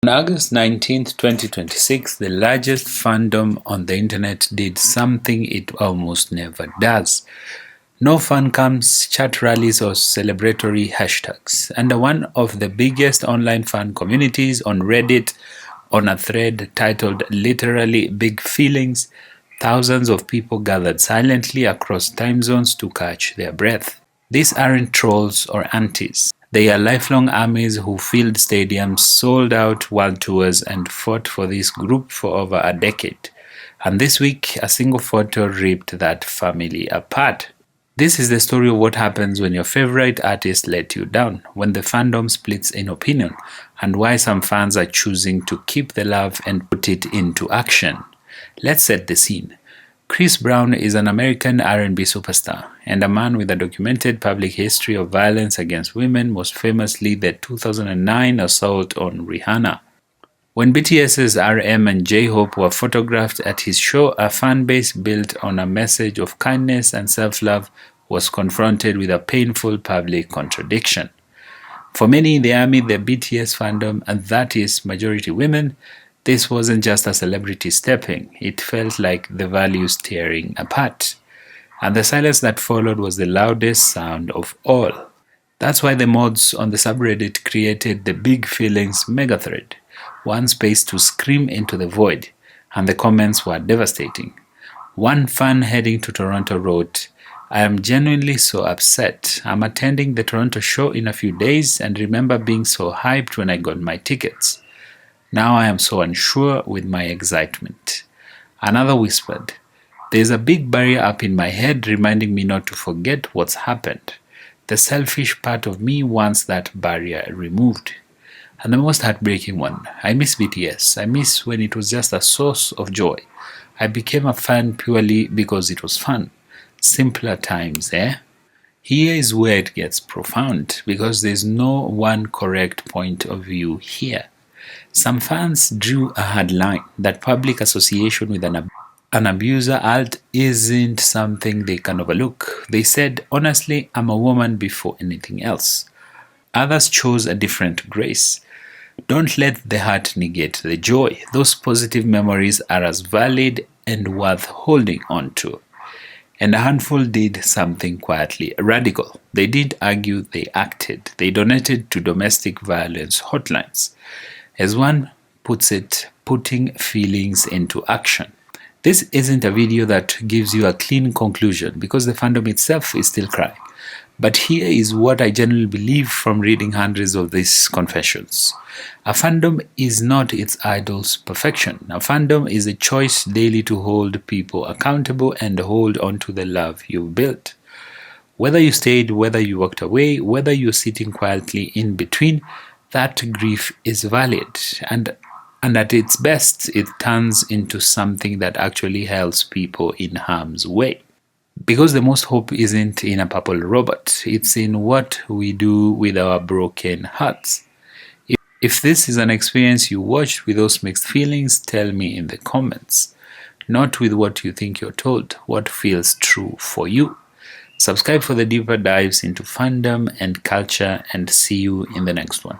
On August 19th, 2026, the largest fandom on the internet did something it almost never does. No fan cams, chat rallies, or celebratory hashtags. Under one of the biggest online fan communities on Reddit, on a thread titled literally Big Feelings, thousands of people gathered silently across time zones to catch their breath. These aren't trolls or antis. They are lifelong armies who filled stadiums, sold out world tours, and fought for this group for over a decade. And this week, a single photo ripped that family apart. This is the story of what happens when your favorite artist let you down, when the fandom splits in opinion, and why some fans are choosing to keep the love and put it into action. Let's set the scene. Chris Brown is an American R&B superstar and a man with a documented public history of violence against women, most famously the 2009 assault on Rihanna. When BTS's RM and J-Hope were photographed at his show, a fan base built on a message of kindness and self-love was confronted with a painful public contradiction. For many in the army, the BTS fandom, and that is majority women, this wasn't just a celebrity stepping, it felt like the values tearing apart. And the silence that followed was the loudest sound of all. That's why the mods on the subreddit created the Big Feelings megathread, one space to scream into the void, and the comments were devastating. One fan heading to Toronto wrote, "I am genuinely so upset. I'm attending the Toronto show in a few days and remember being so hyped when I got my tickets. Now I am so unsure with my excitement." Another whispered, "There's a big barrier up in my head reminding me not to forget what's happened. The selfish part of me wants that barrier removed." And the most heartbreaking one, "I miss BTS. I miss when it was just a source of joy. I became a fan purely because it was fun. Simpler times, eh?" Here is where it gets profound, because there's no one correct point of view here. Some fans drew a hard line that public association with an abuser alt isn't something they can overlook. They said, "Honestly, I'm a woman before anything else." Others chose a different grace. Don't let the heart negate the joy. Those positive memories are as valid and worth holding on to. And a handful did something quietly radical. They didn't argue, they acted. They donated to domestic violence hotlines. As one puts it, putting feelings into action. This isn't a video that gives you a clean conclusion because the fandom itself is still crying. But here is what I genuinely believe from reading hundreds of these confessions. A fandom is not its idol's perfection. A fandom is a choice daily to hold people accountable and hold on to the love you've built. Whether you stayed, whether you walked away, whether you're sitting quietly in between, that grief is valid. And at its best, it turns into something that actually helps people in harm's way. Because the most hope isn't in a purple robot, it's in what we do with our broken hearts. If this is an experience you watched with those mixed feelings, tell me in the comments. Not with what you think you're told, what feels true for you. Subscribe for the deeper dives into fandom and culture, and see you in the next one.